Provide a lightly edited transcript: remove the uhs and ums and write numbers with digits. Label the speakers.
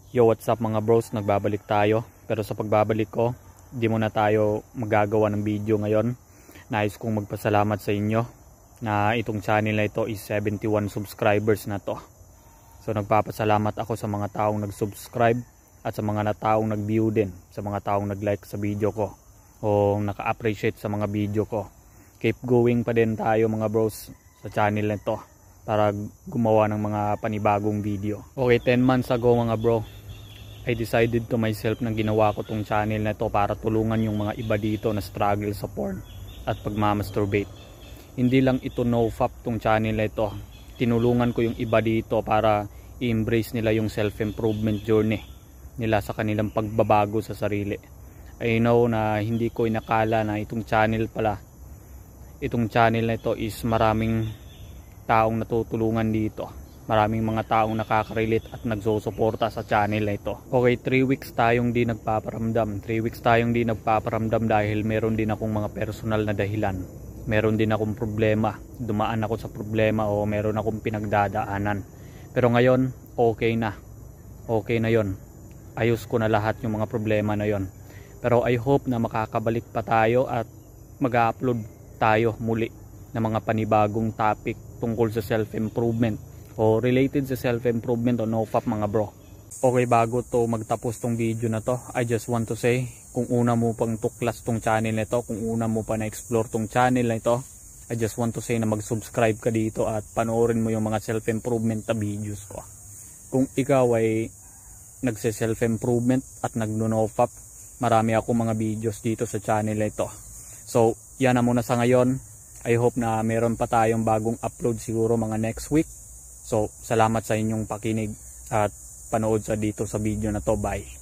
Speaker 1: Yo, what's up mga bros, nagbabalik tayo. Pero sa pagbabalik ko, di muna tayo magagawa ng video ngayon. Nais kong magpasalamat sa inyo na itong channel na ito is 71 subscribers na to. So nagpapasalamat ako sa mga taong nag-subscribe at sa mga taong nag-view din, sa mga taong nag-like sa video ko o naka-appreciate sa mga video ko. Keep going pa din tayo mga bros sa channel na ito para gumawa ng mga panibagong video. Okay, 10 months ago mga bro, I decided to myself na ginawa ko tong channel na ito para tulungan yung mga iba dito na struggle sa porn at pagmamasturbate. Hindi lang ito no-fap tong channel na ito. Tinulungan ko yung iba dito para i-embrace nila yung self-improvement journey nila sa kanilang pagbabago sa sarili. I know na hindi ko inakala na itong channel na ito is maraming taong natutulungan dito. Maraming mga taong nakaka-relate at nagsusuporta sa channel na ito. Okay, 3 weeks tayong di nagpaparamdam. 3 weeks tayong di nagpaparamdam dahil meron din akong mga personal na dahilan. Meron din akong problema. Dumaan ako sa problema o meron akong pinagdadaanan. Pero ngayon, okay na. Okay na yon. Ayos ko na lahat yung mga problema na yon. Pero I hope na makakabalik pa tayo at mag-upload tayo muli ng mga panibagong topic tungkol sa self-improvement o related sa self-improvement o no-fap mga bro. Okay, bago to magtapos tong video na to, I just want to say, kung una mo pang tuklas tong channel na ito, kung una mo pa na-explore tong channel na ito, I just want to say na mag-subscribe ka dito at panoorin mo yung mga self-improvement na videos ko. Kung ikaw ay nagse-self-improvement at nagno-no-fap, marami akong mga videos dito sa channel na ito. So, yan na muna sa ngayon. I hope na meron pa tayong bagong upload siguro mga next week. So, salamat sa inyong pakinig at panood sa dito sa video na to. Bye.